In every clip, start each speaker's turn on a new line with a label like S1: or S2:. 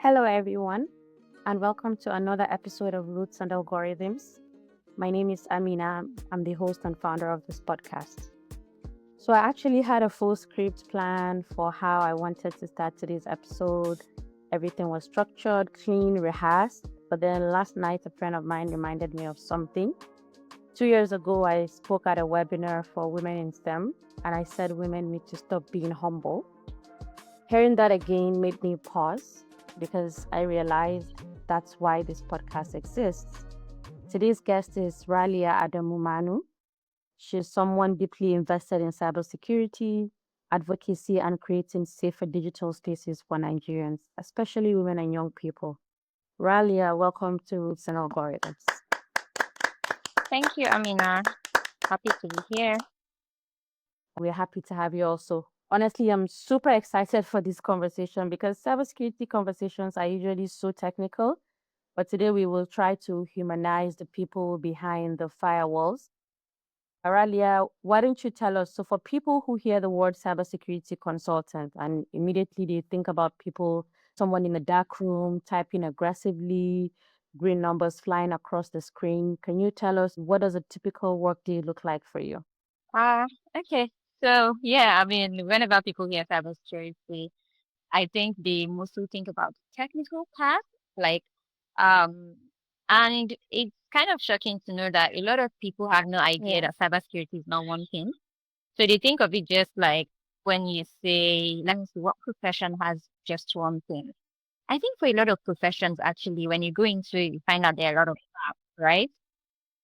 S1: Hello, everyone, and welcome to another episode of Roots and Algorithms. My name is Amina. I'm the host and founder of this podcast. So, I actually had a full script plan for how I wanted to start today's episode. Everything was structured, clean, rehearsed. But then last night, a friend of mine reminded me of something. 2 years ago, I spoke at a webinar for women in STEM, and I said women need to stop being humble. Hearing that again made me pause because I realized that's why this podcast exists. Today's guest is Raliya Adamu. She's someone deeply invested in cybersecurity, advocacy, and creating safer digital spaces for Nigerians, especially women and young people. Raliya, welcome to Roots and Algorithms.
S2: Thank you, Amina. Happy to be here.
S1: We're happy to have you also. Honestly, I'm super excited for this conversation because cybersecurity conversations are usually so technical. But today we will try to humanize the people behind the firewalls. Aralia, why don't you tell us? So, for people who hear the word cybersecurity consultant and immediately they think about someone in a dark room typing aggressively, green numbers flying across the screen, can you tell us what does a typical workday look like for you?
S2: Uh, okay. Whenever people hear cybersecurity, I think they mostly think about the technical part, like, um, and it's kind of shocking to know that a lot of people have no idea
S1: Yeah.
S2: that cybersecurity is not one thing. So they think of it just like when you say, let me see, what profession has just one thing? I think for a lot of professions, actually, when you go into it, you find out there are a lot of gaps, right?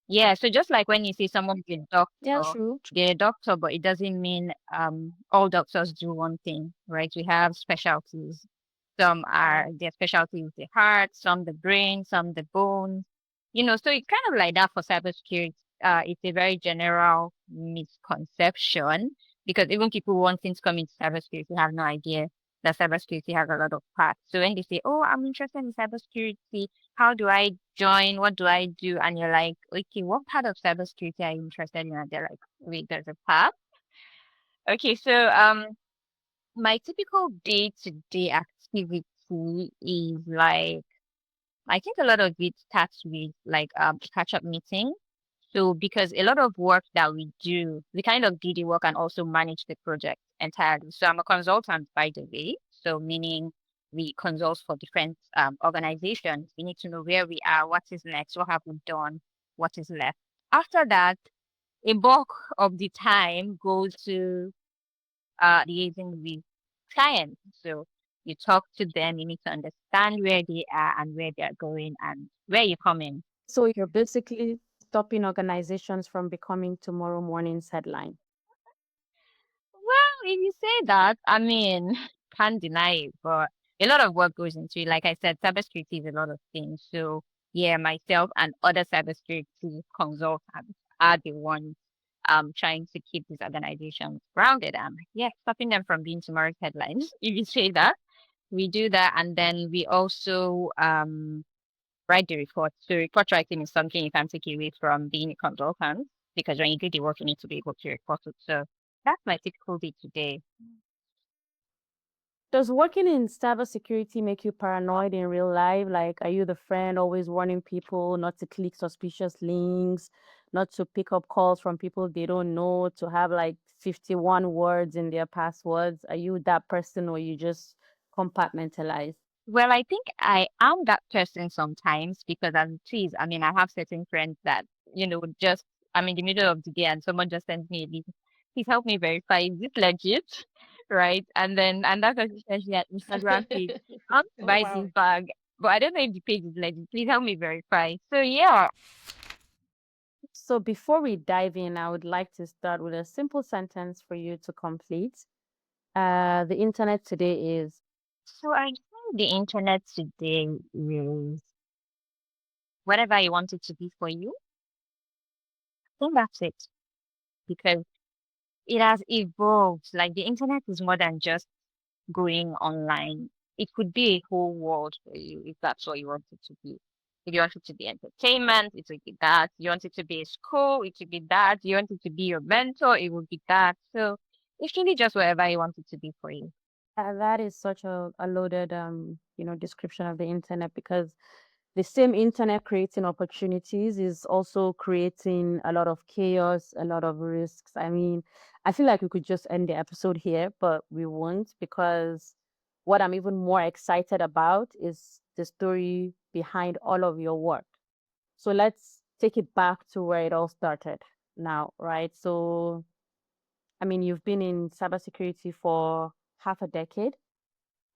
S2: Yeah, so just like when you see someone be a
S1: Yeah,
S2: doctor,
S1: true.
S2: they're a doctor, but it doesn't mean all doctors do one thing, right? We have specialties. Some are their specialty is the heart, some the brain, some the bones. So it's kind of like that for cybersecurity. It's a very general misconception because even people wanting to come into cybersecurity have no idea that cybersecurity has a lot of parts. So when they say, "Oh, I'm interested in cybersecurity," how do I join? What do I do? And you're like, okay, what part of cybersecurity are you interested in? And they're like, wait, there's a path. Okay, so my typical day-to-day activity is like I think a lot of it starts with like catch-up meeting. So because a lot of work that we do, we kind of do the work and also manage the project entirely. So I'm a consultant, by the way. So meaning we consult for different organizations. We need to know where we are, what is next, what have we done, what is left. After that, a bulk of the time goes to liaising with clients. So you talk to them, you need to understand where they are and where they are going and where you come in.
S1: So, you're basically stopping organizations from becoming tomorrow morning's headline.
S2: Well, if you say that, I mean, can't deny it, but a lot of work goes into it. Like I said, cybersecurity is a lot of things. So yeah, myself and other cybersecurity consultants are the ones trying to keep these organizations grounded and yeah, stopping them from being tomorrow's headlines. If you say that, we do that, and then we also write the report. So report writing is something you can take away from being a consultant because when you do the work, you need to be able to report it. So that's my typical day to day.
S1: Does working in cybersecurity make you paranoid in real life? Like, are you the friend always warning people not to click suspicious links, not to pick up calls from people they don't know, to have like 51 words in their passwords? Are you that person or you just compartmentalize?
S2: Well, I think I am that person sometimes because as it is, I mean, I have certain friends that, just I'm in the middle of the day and someone just sends me a link. Please help me verify, is this legit? Right? And that person says that Instagram page, I want to
S1: Oh,
S2: buy this
S1: wow.
S2: bag, but I don't know if the page is legit. Please help me verify. So yeah.
S1: So, before we dive in, I would like to start with a simple sentence for you to complete. The internet today is.
S2: So I think the internet today is whatever you want it to be for you. I think that's it. Because it has evolved. Like the internet is more than just going online. It could be a whole world for you if that's what you want it to be. If you want it to be entertainment, it would be that. You want it to be a school, it would be that. You want it to be your mentor, it would be that. So it's really just whatever you want it to be for you.
S1: That is such a loaded description of the internet, because the same internet creating opportunities is also creating a lot of chaos, a lot of risks. I mean, I feel like we could just end the episode here, but we won't, because what I'm even more excited about is the story behind all of your work. So let's take it back to where it all started now, right? So, I mean, you've been in cybersecurity for half a decade,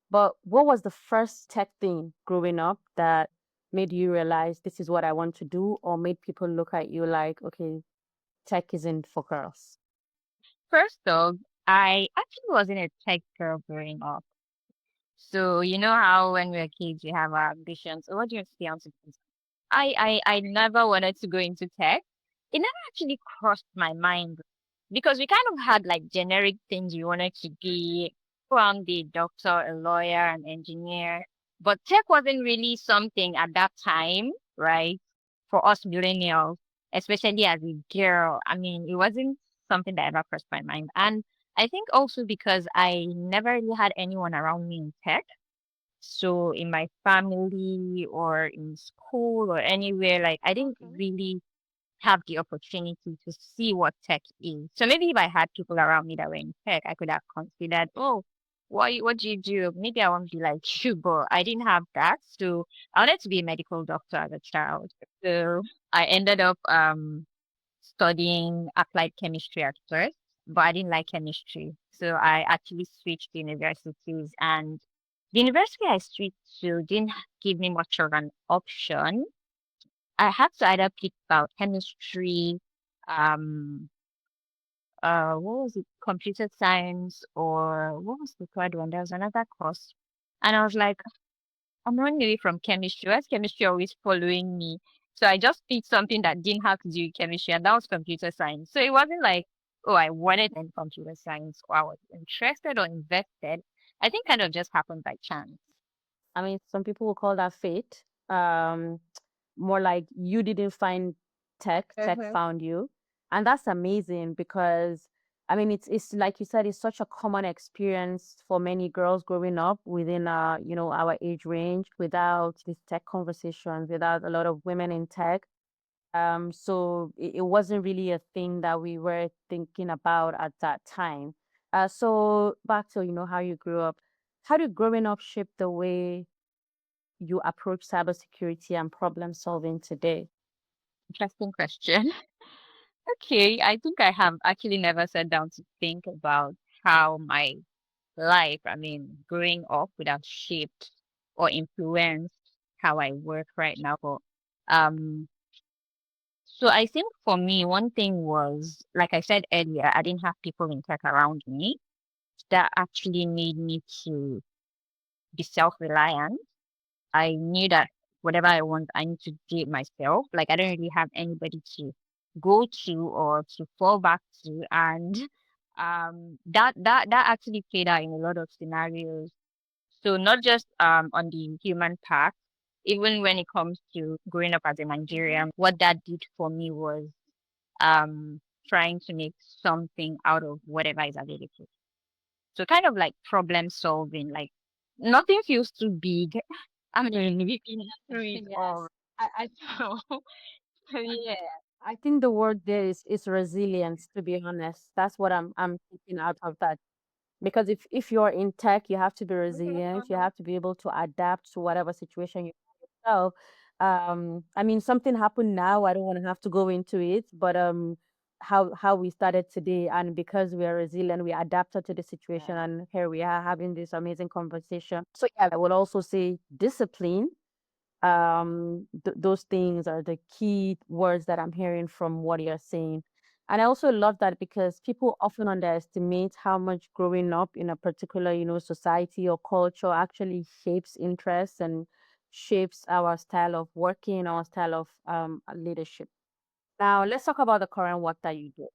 S1: but what was the first tech thing growing up that made you realize this is what I want to do, or made people look at you like, okay, tech isn't for girls?
S2: First off, I actually wasn't a tech girl growing up. So you know how when we're kids we have our ambitions. Oh, what do you want to be? I want to be I never wanted to go into tech. It never actually crossed my mind because we kind of had like generic things we wanted to be. Oh, I'm the doctor, a lawyer, an engineer. But tech wasn't really something at that time, right? For us millennials, especially as a girl. I mean, it wasn't something that ever crossed my mind. And I think also because I never really had anyone around me in tech. So in my family or in school or anywhere, like I didn't
S1: Okay.
S2: really have the opportunity to see what tech is. So maybe if I had people around me that were in tech, I could have considered, oh, what do you do? Maybe I want to be like you, but I didn't have that. So I wanted to be a medical doctor as a child. So I ended up studying applied chemistry at first, but I didn't like chemistry. So I actually switched universities, and the university I switched to didn't give me much of an option. I had to either pick about chemistry, um, what was it, computer science, or what was the third one? There was another course. And I was like, I'm running away from chemistry. Why is chemistry always following me? So I just picked something that didn't have to do with chemistry, and that was computer science. So it wasn't like, oh, I wanted in computer science or I was interested or invested. I think kind of just happened by chance.
S1: I mean, some people will call that fate. More like you didn't find tech, tech
S2: Mm-hmm.
S1: found you. And that's amazing, because I mean, it's like you said, it's such a common experience for many girls growing up within our age range, without these tech conversations, without a lot of women in tech. So it wasn't really a thing that we were thinking about at that time. So back to how you grew up. How did growing up shape the way you approach cybersecurity and problem solving today?
S2: Interesting question. Okay, I think I have actually never sat down to think about how my life, I mean, growing up would have shaped or influenced how I work right now. But um, so I think for me, one thing was, like I said earlier, I didn't have people in tech around me that actually made me to be self-reliant. I knew that whatever I want, I need to do it myself. Like I don't really have anybody to go to or to fall back to, and that actually played out in a lot of scenarios. So not just on the human path, even when it comes to growing up as a Nigerian, what that did for me was um trying to make something out of whatever is available. So kind of like problem solving, like nothing feels too big. I mean, we've been through it all.
S1: Yes.
S2: I so yeah.
S1: I think the word there is resilience, to be honest. That's what I'm taking out of that. Because if you're in tech, you have to be resilient. You have to be able to adapt to whatever situation you find yourself. I mean, something happened now. I don't want to have to go into it, but how we started today, and because we are resilient, we adapted to the situation, and here we are having this amazing conversation. So yeah, I would also say discipline. Those things are the key words that I'm hearing from what you're saying. And I also love that, because people often underestimate how much growing up in a particular society or culture actually shapes interests and shapes our style of working, our style of leadership. Now let's talk about the current work that you do.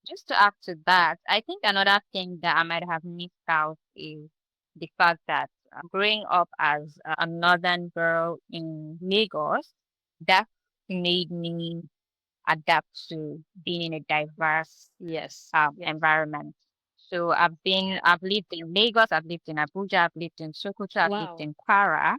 S2: Just to add to that, I think another thing that I might have missed out is the fact that growing up as a northern girl in Lagos, that made me adapt to being in a diverse
S1: Yes, yes.
S2: environment. So I've lived in Lagos, I've lived in Abuja, I've lived in Sokoto, I've lived
S1: Wow.
S2: in Kwara.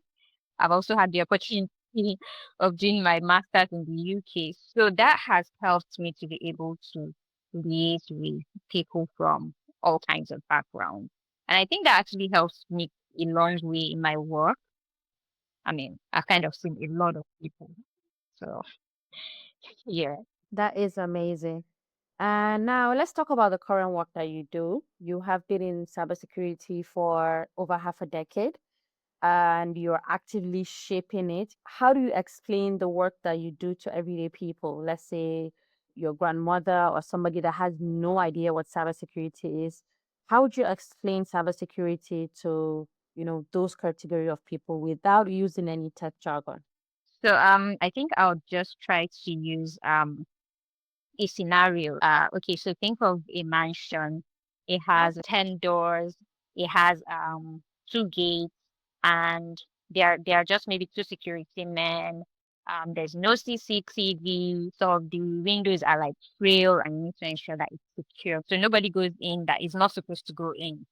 S2: I've also had the opportunity of doing my master's in the UK. So that has helped me to be able to liaise with people from all kinds of backgrounds. And I think that actually helps me a long way in my work. I mean, I've kind of seen a lot of people. So yeah.
S1: That is amazing. And now let's talk about the current work that you do. You have been in cybersecurity for over half a decade and you're actively shaping it. How do you explain the work that you do to everyday people? Let's say your grandmother or somebody that has no idea what cybersecurity is. How would you explain cybersecurity to, those category of people without using any tech jargon?
S2: So I think I'll just try to use a scenario. Okay, so think of a mansion. It has 10 doors, it has two gates, and there are just maybe two security men. There's no CCTV, so the windows are like frail and you need to ensure that it's secure. So nobody goes in that is not supposed to go in.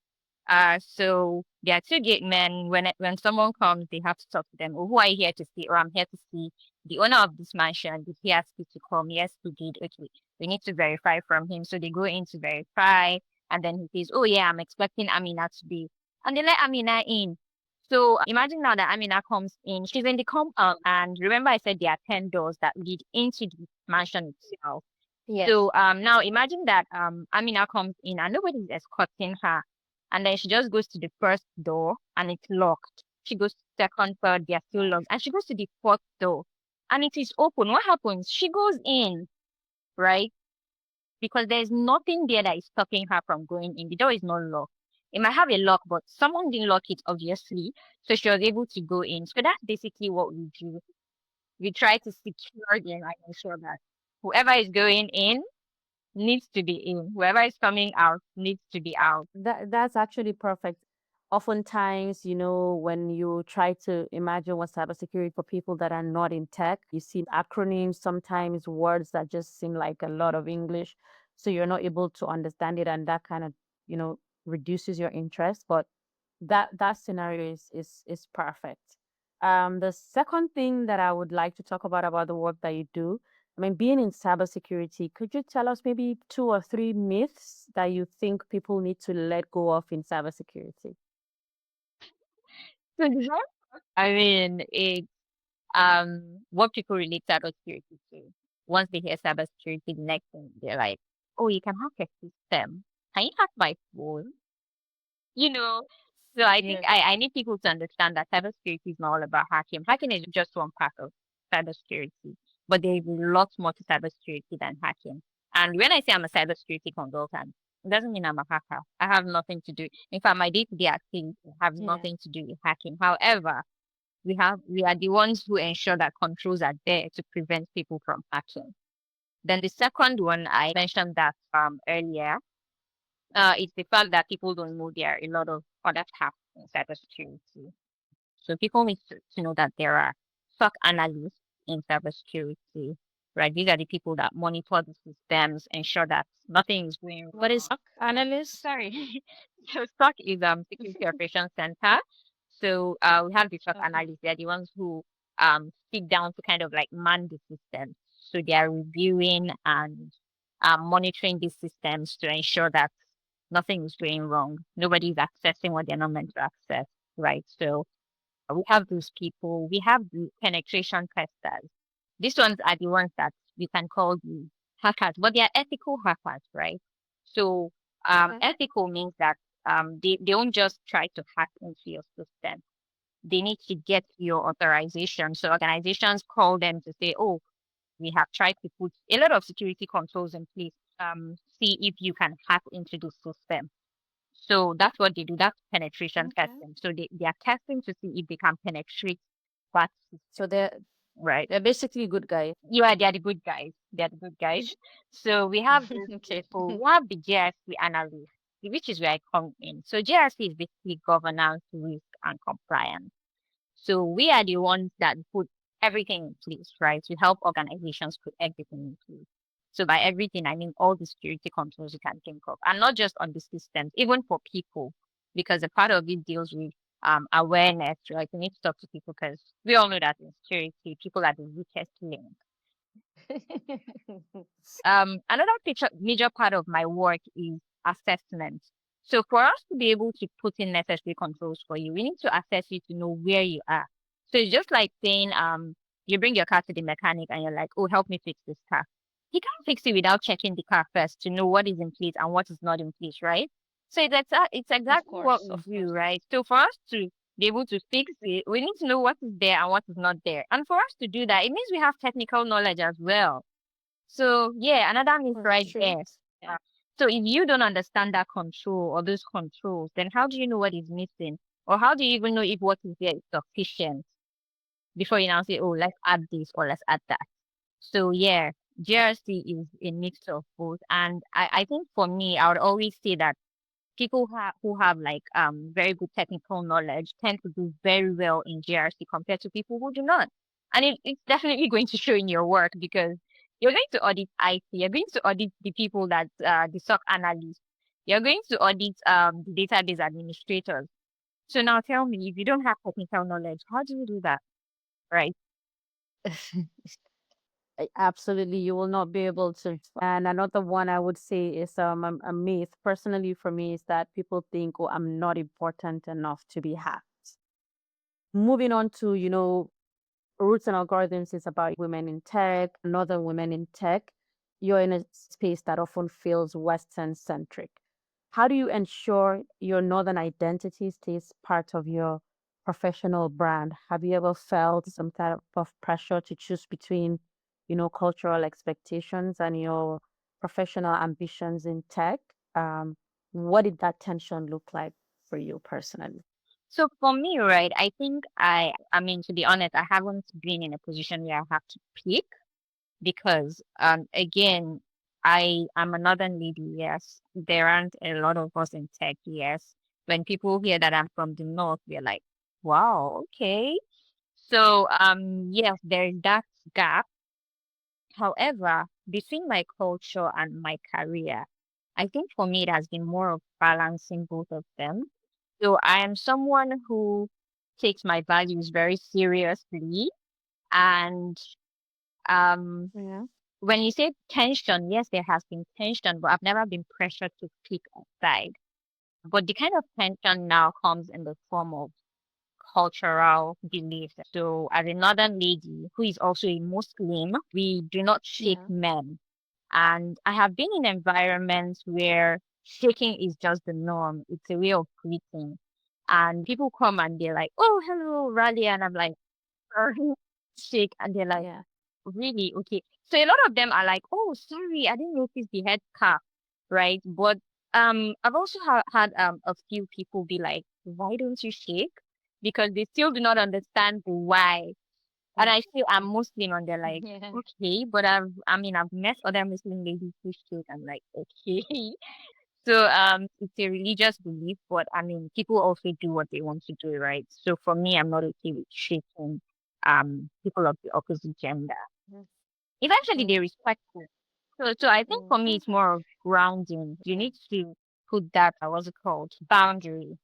S2: So there are two gate men. When someone comes, they have to talk to them. Oh, who are you here to see? Or I'm here to see the owner of this mansion. If he asks you to come, yes, he did. Okay, we need to verify from him. So they go in to verify, and then he says, "Oh yeah, I'm expecting Amina to be," and they let Amina in. So imagine now that Amina comes in. She's in the compound, and remember I said there are 10 doors that lead into the mansion itself.
S1: Yes.
S2: So now imagine that Amina comes in and nobody's escorting her. And then she just goes to the first door and it's locked. She goes to second, third, they're still locked. And she goes to the fourth door and it is open. What happens? She goes in, right? Because there's nothing there that is stopping her from going in. The door is not locked. It might have a lock, but someone didn't lock it, obviously. So she was able to go in. So that's basically what we do. We try to secure them and ensure that whoever is going in needs to be in. Whoever is coming out needs to be out.
S1: That's actually perfect. Oftentimes, when you try to imagine what cybersecurity for people that are not in tech, you see acronyms, sometimes words that just seem like a lot of English. So you're not able to understand it, and that kind of, reduces your interest. But that scenario is perfect. The second thing that I would like to talk about the work that you do, I mean, being in cybersecurity, could you tell us maybe two or three myths that you think people need to let go of in cybersecurity?
S2: So I mean, it's what people relate cybersecurity to. Once they hear cybersecurity, the next thing they're like, "Oh, you can hack a system. Can you hack my phone?" You know. So I think
S1: Yes.
S2: I need people to understand that cybersecurity is not all about hacking. Hacking is just one part of cybersecurity, but there's lots more to cybersecurity than hacking. And when I say I'm a cybersecurity consultant, it doesn't mean I'm a hacker. I have nothing to do. In fact, my day-to-day activities have
S1: Yeah.
S2: nothing to do with hacking. However, we are the ones who ensure that controls are there to prevent people from hacking. Then the second one I mentioned that earlier, it's the fact that people don't know there are a lot of other tasks in cybersecurity. So people need to know that there are SOC analysts in cybersecurity, right? These are the people that monitor the systems, ensure that nothing is going
S1: What is
S2: wrong.
S1: analyst?
S2: Sorry. So SOC is Security Operations Center. So we have the SOC
S1: Okay.
S2: analysts. They're the ones who sit down to kind of like man the system. So they are reviewing and monitoring these systems to ensure that nothing is going wrong. Nobody is accessing what they're not meant to access, right? So we have those people. We have the penetration testers. These ones are the ones that we can call the hackers, but they are ethical hackers, right? So
S1: Okay.
S2: ethical means that they don't just try to hack into your system. They need to get your authorization. So organizations call them to say, oh, we have tried to put a lot of security controls in place. See if you can hack into the system. So that's what they do. That's penetration
S1: Okay.
S2: testing. So they are testing to see if they can penetrate that
S1: So
S2: system,
S1: they're
S2: right?
S1: they're basically good guys.
S2: They are the good guys. They are the good guys. So we have these
S1: Okay.
S2: people. We have the GRC analyst, which is where I come in. So GRC is basically governance, risk, and compliance. So we are the ones that put everything in place, right? To help organizations put everything in place. So by everything, I mean all the security controls you can think of, and not just on the systems, even for people, because a part of it deals with awareness. Like we need to talk to people because we all know that in security, people are the weakest link. Another major part of my work is assessment. So for us to be able to put in necessary controls for you, we need to assess you to know where you are. So it's just like saying, you bring your car to the mechanic and you're like, oh, help me fix this car. He can't fix it without checking the car first to know what is in place and what is not in place, right? So it's
S3: Of
S2: exactly what
S3: course,
S2: we
S3: of
S2: do,
S3: course.
S2: right? So for us to be able to fix it, we need to know what is there and what is not there. And for us to do that, it means we have technical knowledge as well. So yeah, another myth
S1: That's
S2: right
S1: true.
S2: there. Yeah. So if you don't understand that control or those controls, then how do you know what is missing? Or how do you even know if what is there is sufficient before you now say, oh, let's add this or let's add that? So yeah, GRC is a mix of both. And I think for me, I would always say that people who have like very good technical knowledge tend to do very well in GRC compared to people who do not. And it's definitely going to show in your work because you're going to audit IT, you're going to audit the people that the SOC analysts, you're going to audit the database administrators. So now tell me, if you don't have technical knowledge, how do you do that? Right?
S1: Absolutely, you will not be able to. And another one I would say is a myth. Personally, for me, is that people think, oh, I'm not important enough to be hacked. Moving on to, roots and algorithms is about women in tech, northern women in tech. You're in a space that often feels Western centric. How do you ensure your northern identity stays part of your professional brand? Have you ever felt some type of pressure to choose between, cultural expectations and your professional ambitions in tech? Um, what did that tension look like for you personally?
S2: So for me, right, I think I mean, to be honest, I haven't been in a position where I have to pick because again, I am a northern lady, yes. There aren't a lot of us in tech, yes. When people hear that I'm from the north, they're like, wow, okay. So yes, there is that gap. However, between my culture and my career, I think for me it has been more of balancing both of them. So I am someone who takes my values very seriously and um
S1: Yeah.
S2: when you say tension, yes, there has been tension, but I've never been pressured to pick a side. But the kind of tension now comes in the form of cultural beliefs. So, as a northern lady who is also a Muslim, we do not shake
S1: Yeah.
S2: men. And I have been in environments where shaking is just the norm, it's a way of greeting. And people come and they're like, oh, hello, Raleigh. And I'm like, shake. And they're like,
S1: Yeah.
S2: really? Okay. So a lot of them are like, oh, sorry, I didn't notice the head cap, right? But I've also had a few people be like, why don't you shake? Because they still do not understand the why. And I feel I'm Muslim, and they're like,
S3: Yeah.
S2: okay, but I mean, I've met other Muslim ladies who shake. I'm like, okay. So it's a religious belief, but I mean, people also do what they want to do, right? So for me, I'm not okay with shaking people of the opposite gender.
S1: Mhm.
S2: Eventually, they
S1: Mm.
S2: respect it. So I think for me,
S1: Mhm.
S2: it's more of grounding. You
S1: Yeah.
S2: need to put that, what's it called, boundary.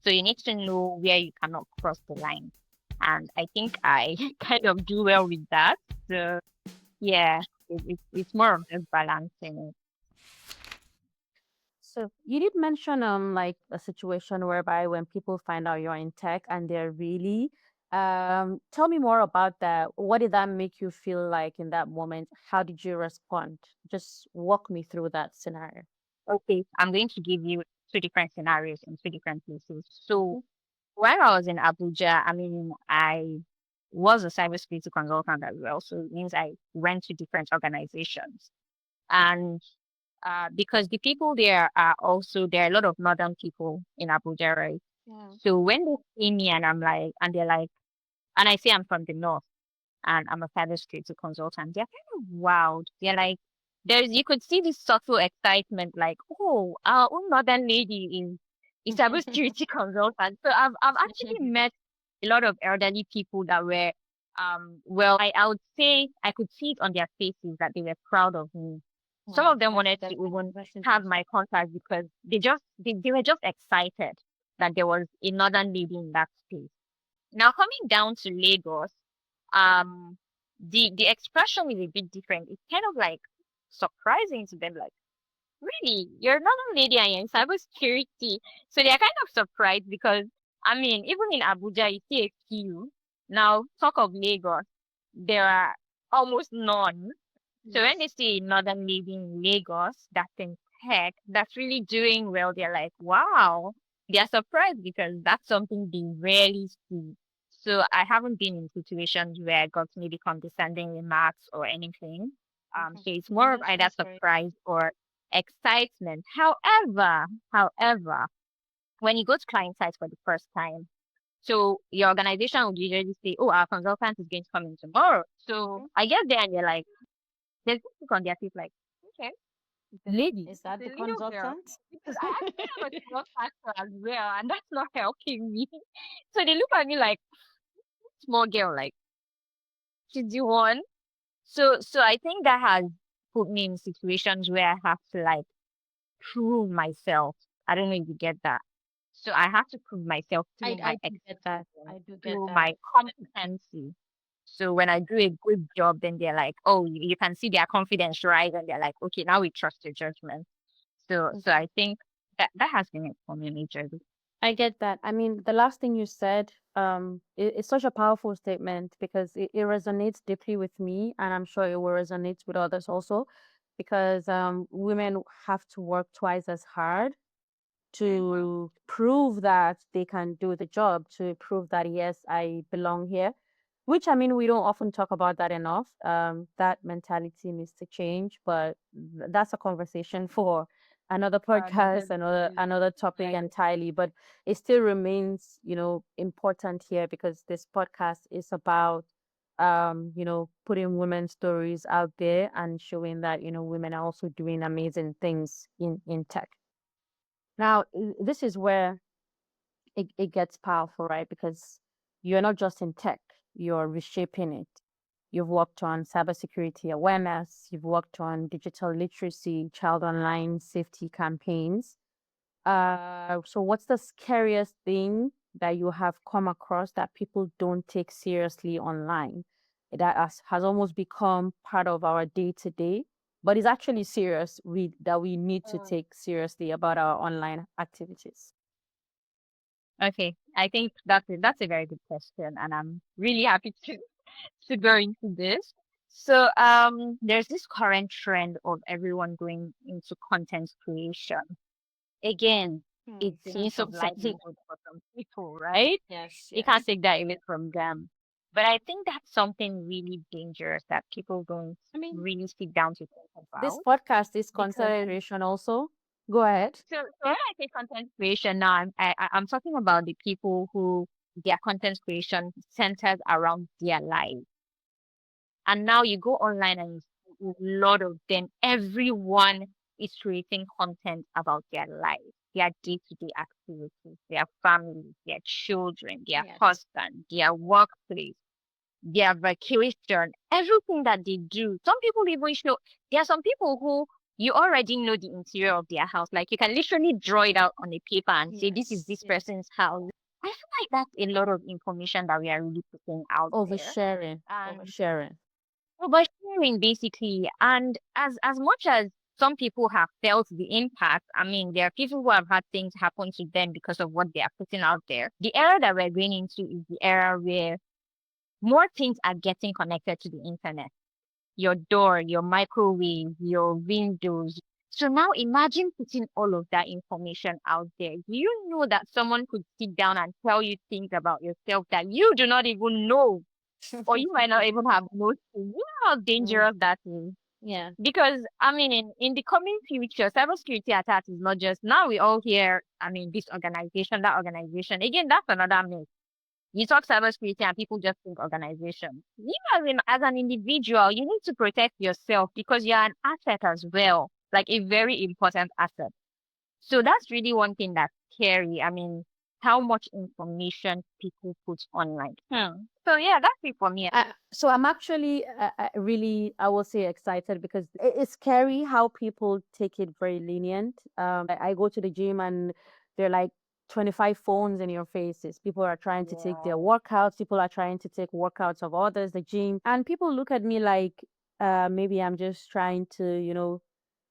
S2: So you need to know where you cannot cross the line. And I think I kind of do well with that. So yeah, it's more of just balancing
S1: So you did mention like a situation whereby when people find out you're in tech and they're really tell me more about that. What did that make you feel like in that moment? How did you respond? Just walk me through that scenario.
S2: it. Okay, I'm going to give you two different scenarios in two different places. So
S1: Mhm.
S2: when I was in Abuja, I mean, I was a cybersecurity consultant as well. So it means I went to different organizations. And because the people there are also, there are a lot of northern people in Abuja, right?
S1: Yeah.
S2: So when they see me and I'm like, and they're like, and I say I'm from the north and I'm a cybersecurity consultant, they're kind of wowed. They're like, you could see this subtle excitement, like, oh, our own northern lady is cybersecurity consultant. So I've actually met a lot of elderly people that were I would say I could see it on their faces that they were proud of me. Some
S1: Wow,
S2: of them wanted to even
S1: that's
S2: have
S1: interesting.
S2: my contact because they were just excited that there was a northern lady in that space. Now coming down to Lagos, um, the expression is a bit different. It's kind of like surprising to them, like, really, you're not a lady and you're in cybersecurity. So they're kind of surprised because I mean, even in Abuja, you see a few. Now talk of Lagos, there are almost none. So when they
S1: Yes.
S2: see another lady in Lagos that's in tech, that's really doing well, they're like, wow. They're surprised because that's something they rarely see. So I haven't been in situations where I got maybe condescending remarks or anything.
S1: Mhm.
S2: So it's
S1: No,
S2: more of either
S1: that's very
S2: surprise or excitement. However, when you go to client site for the first time, so your organization would usually say, "Oh, our consultant is going to come in tomorrow." So
S1: true.
S2: I get there and they're like, there's this look on their face like, okay, it's a lady.
S1: Is
S2: It's
S1: that
S2: a
S1: the
S2: little girl.
S1: consultant?
S2: Because I actually have a small factor as well, and that's not helping me. So they look at me like, small girl, like, she's the one. So I think that has put me in situations where I have to like prove myself. I don't know if you get that. So I have to prove myself through
S1: I
S2: my
S1: do get that.
S2: experience,
S1: I do get
S2: through
S1: that.
S2: my competency. So when I do a good job, then they're like, oh, you can see their confidence rise, and they're like, okay, now we trust your judgment. So
S1: Mhm.
S2: I think that has been it for me majorly.
S1: I get that. I mean, the last thing you said, it's such a powerful statement because it resonates deeply with me, and I'm sure it will resonate with others also, because women have to work twice as hard to prove that they can do the job, to prove that yes, I belong here. Which I mean, we don't often talk about that enough. That mentality needs to change, but that's a conversation for another podcast, another topic entirely. But it still remains, important here because this podcast is about, putting women's stories out there and showing that women are also doing amazing things in tech. Now, this is where it gets powerful, right? Because you're not just in tech, you're reshaping it. You've worked on cybersecurity awareness, you've worked on digital literacy, child online safety campaigns. So what's the scariest thing that you have come across that people don't take seriously online? That has almost become part of our day to day, but is actually serious. That we need to take seriously about our online activities.
S2: Okay, I think that's a very good question, and I'm really happy to go into this. So there's this current trend of everyone going into content creation. Again,
S1: Hmm,
S2: it
S1: sense
S2: seems
S1: of
S2: of
S1: livelihood.
S2: livelihood for some people, right?
S1: Yes,
S2: You can't
S1: yes.
S2: take that away from them. But I think that's something really dangerous that people don't
S1: I mean,
S2: really sit down to think
S1: this
S2: about.
S1: podcast is
S2: Because
S1: consideration also. Go ahead.
S2: so when I say content creation now, I'm talking about the people who their content creation centers around their life. And now you go online and you see a lot of them. Everyone is creating content about their life, their day-to-day activities, their families, their children, their
S1: Yes.
S2: husband, their workplace, their vacation, everything that they do. Some people even show, there are some people who you already know the interior of their house. Like you can literally draw it out on a paper and say, this is
S1: Yes.
S2: this
S1: Yes.
S2: person's house. I feel like that's a lot of information that we are really putting out there.
S1: Oversharing.
S2: And
S1: Oversharing.
S2: oversharing basically. And as much as some people have felt the impact, I mean, there are people who have had things happen to them because of what they are putting out there. The era that we're going into is the era where more things are getting connected to the internet. Your door, your microwave, your windows. So now imagine putting all of that information out there. Do you know that someone could sit down and tell you things about yourself that you do not even know, or you might not even have noticed? You know how
S1: Mm,
S2: dangerous that is?
S1: yeah.
S2: Because I mean, in the coming future, cybersecurity attacks is not just now we all hear, I mean, this organization, that organization. Again, that's another myth. You talk cybersecurity and people just think organization. You as an individual, you need to protect yourself because you're an asset as well, like a very important asset. So
S1: Yeah.
S2: that's really one thing that's scary. I mean, how much information people put online. So yeah, that's it for me.
S1: So I'm actually really, I will say, excited because it's scary how people take it very lenient. I go to the gym and they're like 25 phones in your faces. People are trying to take their
S2: Yeah.
S1: workouts. People are trying to take workouts of others, the gym. And people look at me like maybe I'm just trying to,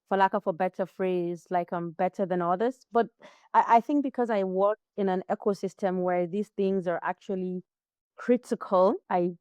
S1: for lack of a better phrase, like I'm better than others. But I think because I work in an ecosystem where these things are actually critical, I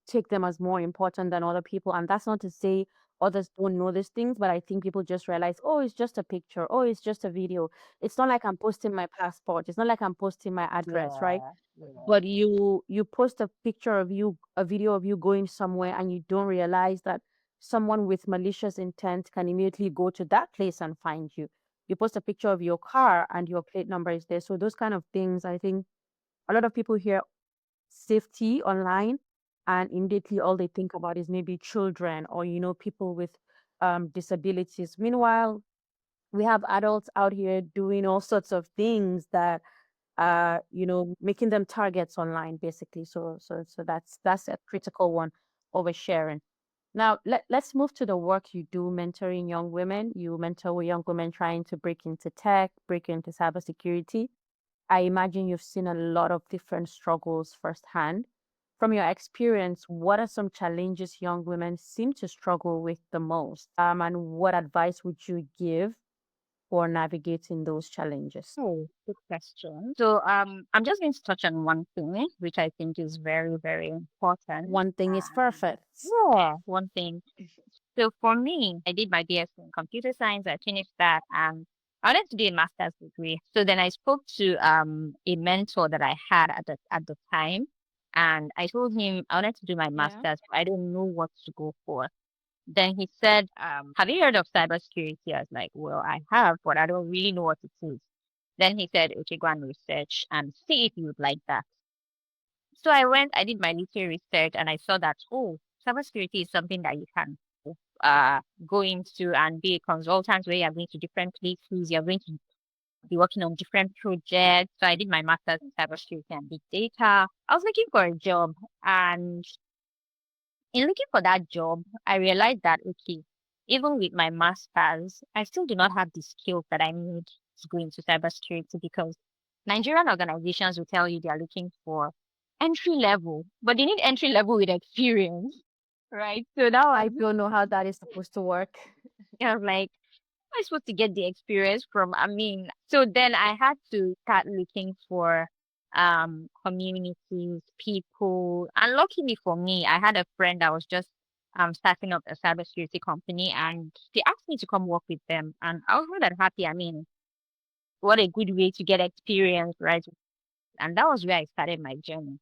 S1: take them as more important than other people. And that's not to say others don't know these things, but I think people just realize, oh, it's just a picture, oh, it's just a video. It's not like I'm posting my passport, it's not like I'm posting my address, right?
S2: Yeah. Yeah.
S1: But you post a picture of you, a video of you going somewhere, and you don't realize that someone with malicious intent can immediately go to that place and find you. You post a picture of your car and your plate number is there. So those kind of things, I think a lot of people hear safety online and immediately all they think about is maybe children or people with disabilities. Meanwhile, we have adults out here doing all sorts of things that making them targets online basically. So that's a critical one, oversharing. Now let's move to the work you do mentoring young women. You mentor young women trying to break into tech, break into cybersecurity. I imagine you've seen a lot of different struggles firsthand. From your experience, what are some challenges young women seem to struggle with the most? And what advice would you give for navigating those challenges?
S2: Oh, good question. So I'm just going to touch on one thing, which I think is very, very important.
S1: One thing is perfect.
S2: Yeah, one thing. So for me, I did my BS in computer science. I finished that, and I wanted to do a master's degree. So then I spoke to a mentor that I had at the time, and I told him I wanted to do my
S1: Yeah.
S2: master's, but I don't know what to go for. Then he said, "Have you heard of cybersecurity?" I was like, "Well, I have, but I don't really know what it is." Then he said, "Okay, go and research and see if you would like that." So I went, I did my little research, and I saw that, oh, cybersecurity is something that you can go into and be a consultant where you're going to different places, you're going to be working on different projects. So I did my master's in cybersecurity and big data. I was looking for a job, and in looking for that job, I realized that, okay, even with my master's, I still do not have the skills that I need to go into cybersecurity because Nigerian organizations will tell you they are looking for entry level, but they need entry level with experience, right? So that
S1: I
S2: was,
S1: don't know how that is supposed to work.
S2: I was like, am I supposed to get the experience from? I mean, so then I had to start looking for communities, people, and luckily for me, I had a friend that was just starting up a cybersecurity company, and they asked me to come work with them, and I was more than happy. I mean, what a good way to get experience, right? And that was where I started my journey.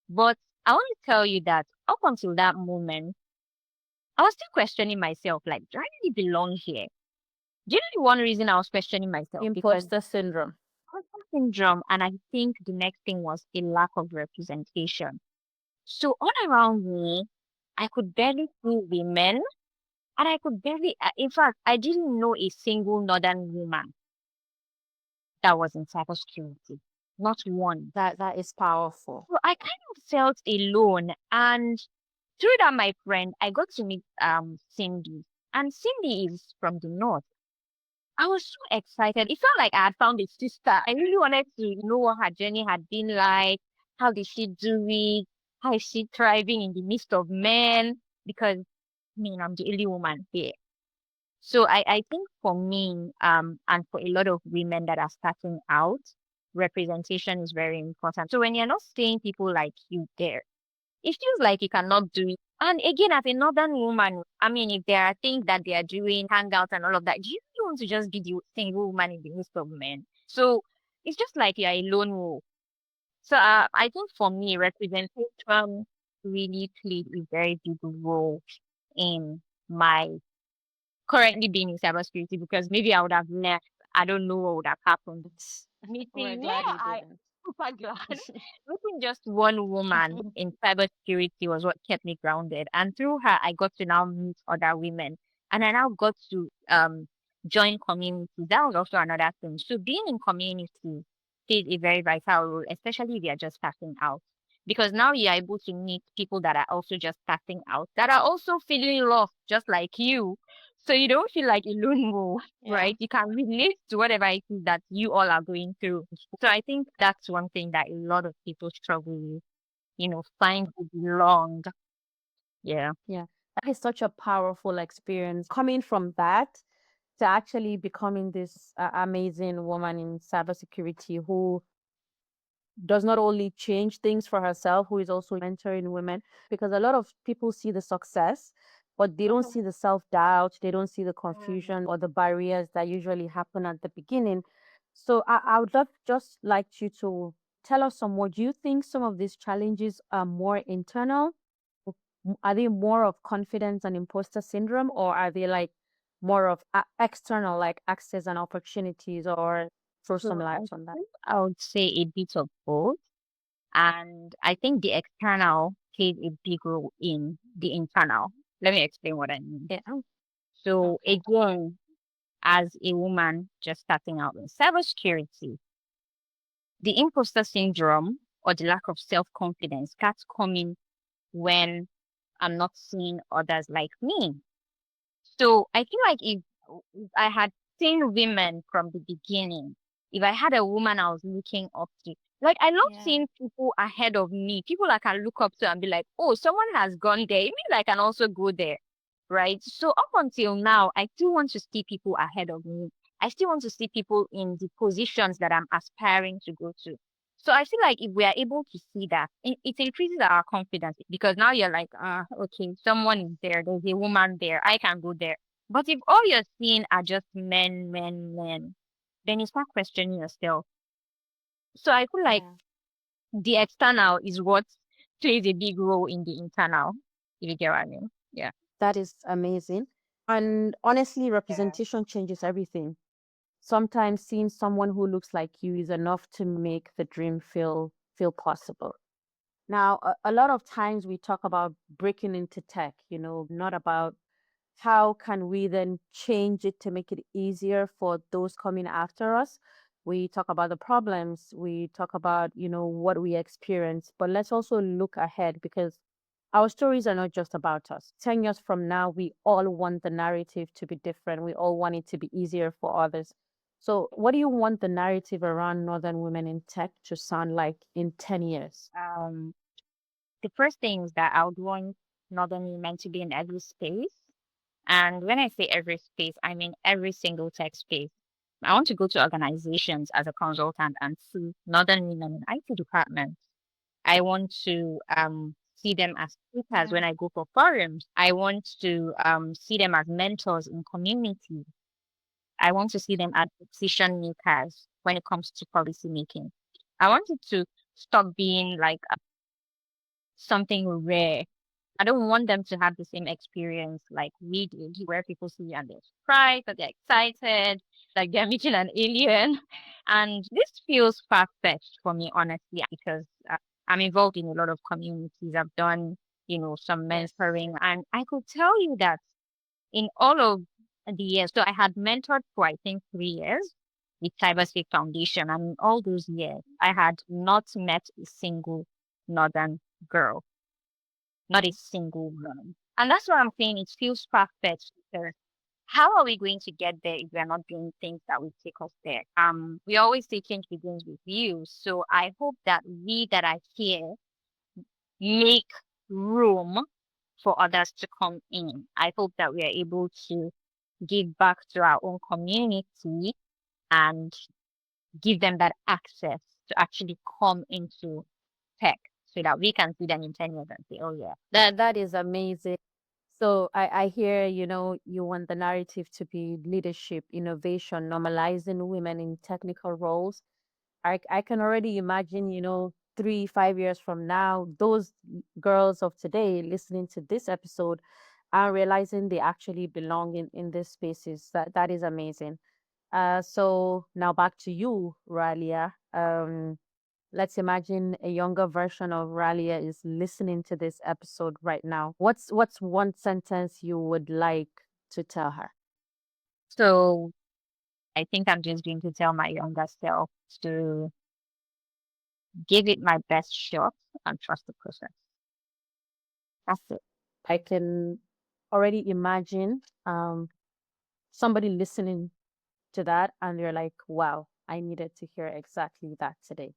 S2: But I want to tell you that up until that moment, I was still questioning myself, like, do I really belong here? Do you know the one reason I was questioning myself? Because
S1: Imposter syndrome.
S2: imposter syndrome, and I think the next thing was a lack of representation. So all around me, I could barely see women, and I could barely, in fact, I didn't know a single northern woman that was in cybersecurity, not one.
S1: That is powerful.
S2: So I kind of felt alone, and through that, my friend, I got to meet Cindy, and Cindy is from the north. I was so excited. It felt like I had found a sister. I really wanted to know what her journey had been like. How did she do it? How is she thriving in the midst of men? Because I mean, I'm the only woman here. So I think for me, and for a lot of women that are starting out, representation is very important. So when you're not seeing people like you there, it feels like you cannot do it. And again, as a northern woman, I mean, if there are things that they are doing, hangouts and all of that, do you really want to just be the single woman in the midst of men? So it's just like you're a lone wolf. So I think for me, representation really played a very big role in my currently being in cybersecurity because maybe I would have left. I don't know what would have happened.
S1: We're
S2: Meeting,
S1: glad
S2: yeah,
S1: you
S2: I
S1: didn't.
S2: super glad. Meeting just one woman in cybersecurity was what kept me grounded. And through her, I got to now meet other women. And I now got to join communities. That was also another thing. So being in community, played a very vital role, especially if you're just starting out. Because now you're able to meet people that are also just starting out, that are also feeling lost, just like you. So you don't feel like a lone wolf,
S1: Yeah.
S2: right? You can relate to whatever it is that you all are going through. So I think that's one thing that a lot of people struggle with, find to belong. Yeah.
S1: Yeah. That is such a powerful experience coming from that to actually becoming this amazing woman in cybersecurity who does not only change things for herself, who is also mentoring women, because a lot of people see the success, but they don't see the self doubt, they don't see the confusion or the barriers that usually happen at the beginning. So I would love just like you to tell us some more. Do you think some of these challenges are more internal? Are they more of confidence and imposter syndrome, or are they like more of external, like access and opportunities, or throw some
S2: So
S1: light
S2: I
S1: on that?
S2: think I would say a bit of both. And I think the external played a big role in the internal. Let me explain what I mean.
S1: Yeah.
S2: So
S1: Okay.
S2: again, as a woman just starting out in cybersecurity, the imposter syndrome or the lack of self-confidence starts coming when I'm not seeing others like me. So I feel like if I had seen women from the beginning, if I had a woman I was looking up to, like I love
S1: Yeah.
S2: seeing people ahead of me, people I can look up to and be like, oh, someone has gone there. It means I can also go there. Right. So up until now, I still want to see people ahead of me. I still want to see people in the positions that I'm aspiring to go to. So I feel like if we are able to see that, it increases our confidence because now you're like, okay, someone is there. There's a woman there. I can go there. But if all you're seeing are just men, men, men, then you start questioning yourself. So I feel like
S1: Yeah.
S2: the external is what plays a big role in the internal, if you get what I mean. Yeah.
S1: That is amazing. And honestly, representation changes everything. Sometimes seeing someone who looks like you is enough to make the dream feel possible. Now, a lot of times we talk about breaking into tech, not about how can we then change it to make it easier for those coming after us. We talk about the problems, we talk about, what we experience, but let's also look ahead because our stories are not just about us. 10 years from now, we all want the narrative to be different. We all want it to be easier for others. So, what do you want the narrative around Northern women in tech to sound like in 10 years?
S2: Um, the first thing is that I would want not only men to be in every space. And when I say every space, I mean every single tech space. I want to go to organizations as a consultant and see northern women in IT departments. I want to see them as speakers
S1: Yeah.
S2: when I go for forums. I want to see them as mentors in community. I want to see them as decision makers when it comes to policy making. I want it to stop being like something rare. I don't want them to have the same experience like we did, where people see you and they're surprised, that they're excited, like they're meeting an alien. And this feels far-fetched for me, honestly, because I'm involved in a lot of communities. I've done, some
S1: Yes.
S2: mentoring, and I could tell you that in all of the years, so I had mentored for, I think, 3 years with Cyberspace Foundation. And in all those years, I had not met a single Northern girl, not a single one. And that's what I'm saying. It feels far-fetched because how are we going to get there if we're not doing things that will take us there? We always say change begins with you. So I hope that we that are here make room for others to come in. I hope that we are able to give back to our own community and give them that access to actually come into tech so that we can see them in 10 years and say, oh, yeah.
S1: That is amazing. So I hear, you want the narrative to be leadership, innovation, normalizing women in technical roles. I can already imagine, 3, 5 years from now, those girls of today listening to this episode are realizing they actually belong in these spaces. That is amazing. So now back to you, Ralia. Let's imagine a younger version of Raliya is listening to this episode right now. What's one sentence you would like to tell her?
S2: So I think I'm just going to tell my younger self to give it my best shot, and trust the process. That's it.
S1: I can already imagine somebody listening to that and you're like, wow, I needed to hear exactly that today.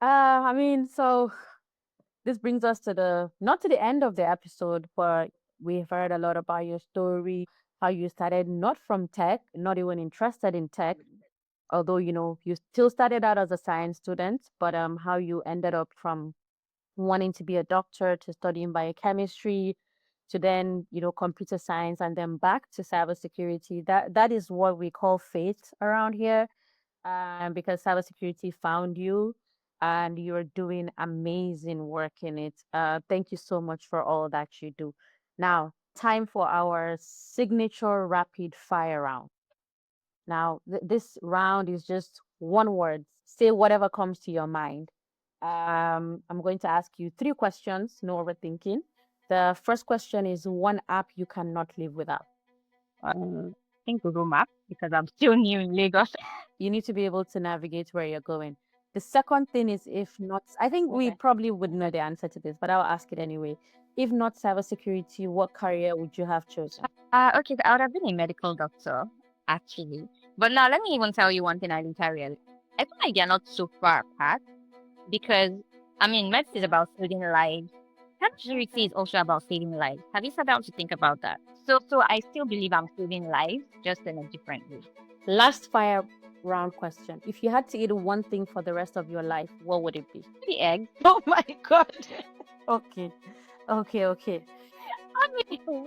S1: I mean, so this brings us to the not to the end of the episode, but we've heard a lot about your story, how you started not from tech, not even interested in tech, although you still started out as a science student, but how you ended up from wanting to be a doctor to studying biochemistry to then computer science and then back to cybersecurity. That is what we call fate around here, because cybersecurity found you and you're doing amazing work in it. Thank you so much for all that you do. Now, time for our signature rapid fire round. Now, this round is just one word. Say whatever comes to your mind. I'm going to ask you three questions, no overthinking. The first question is one app you cannot live without.
S2: I think Google Maps because I'm still new in Lagos.
S1: You need to be able to navigate where you're going. The second thing is, if not, I think we probably would know the answer to this, but I'll ask it anyway. If not cybersecurity, what career would you have chosen?
S2: Okay, I would have been a medical doctor, actually. But now let me even tell you one thing I didn't realize. I feel like they're not so far apart because, I mean, medicine is about saving lives. Cybersecurity is also about saving lives. Have you sat down to think about that? So I still believe I'm saving lives, just in a different way.
S1: Last fire round question. If you had to eat one thing for the rest of your life, what would it be?
S2: The egg.
S1: Oh my God. Okay. Okay.
S2: I mean,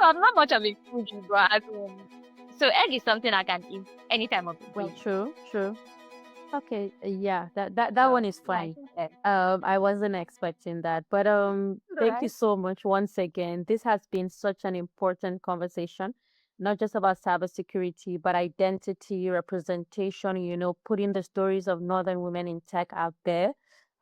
S2: I'm not much of a foodie, but so egg is something I can eat any time of the
S1: Well,
S2: day.
S1: true. Okay, yeah, that one is
S2: Yeah, I
S1: fine.
S2: think egg.
S1: I wasn't expecting that, but thank you
S2: Right.
S1: so much once again. This has been such an important conversation, not just about cybersecurity, but identity, representation. Putting the stories of Northern women in tech out there,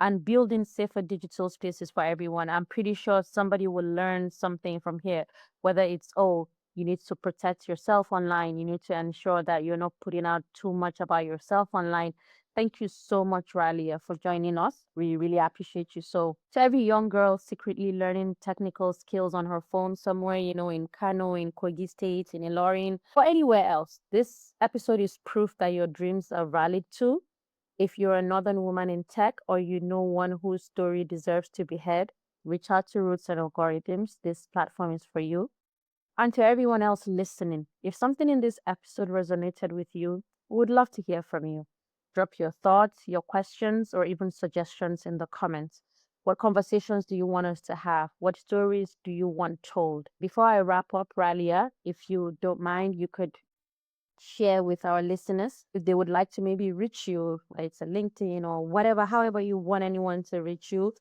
S1: and building safer digital spaces for everyone. I'm pretty sure somebody will learn something from here, whether it's you need to protect yourself online. You need to ensure that you're not putting out too much about yourself online. Thank you so much, Raliya, for joining us. We really appreciate you. So, to every young girl secretly learning technical skills on her phone somewhere, in Kano, in Kogi State, in Ilorin, or anywhere else, this episode is proof that your dreams are valid too. If you're a Northern woman in tech or you know one whose story deserves to be heard, reach out to Roots and Algorithms. This platform is for you. And to everyone else listening, if something in this episode resonated with you, we would love to hear from you. Drop your thoughts, your questions, or even suggestions in the comments. What conversations do you want us to have? What stories do you want told? Before I wrap up, Ralia, if you don't mind, you could share with our listeners if they would like to maybe reach you, whether it's a LinkedIn or whatever, however you want anyone to reach you.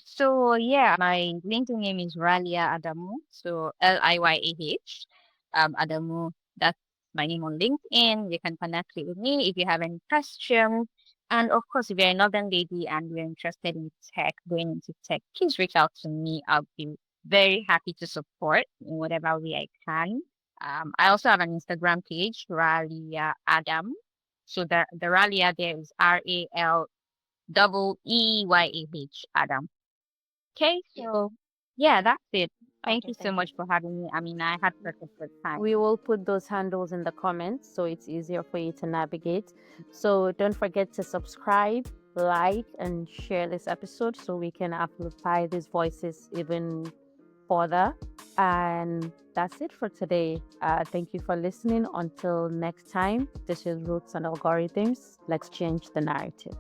S2: So yeah, my LinkedIn name is Raliya Adamu. So Liyah. Adamu. That's my name on LinkedIn. You can connect with me if you have any questions. And of course, if you're a Northern lady and you're interested in tech, going into tech, please reach out to me. I'll be very happy to support in whatever way I can. I also have an Instagram page, Raliya Adam. So the Raliya there is RALEEYAH Adam. Okay, so yeah, that's it. Thank
S1: Okay,
S2: you so
S1: thank you.
S2: much for having me. I mean, I had such a good time.
S1: We will put those handles in the comments so it's easier for you to navigate. So don't forget to subscribe, like, and share this episode so we can amplify these voices even further. And that's it for today. Thank you for listening. Until next time, this is Roots and Algorithms. Let's change the narrative.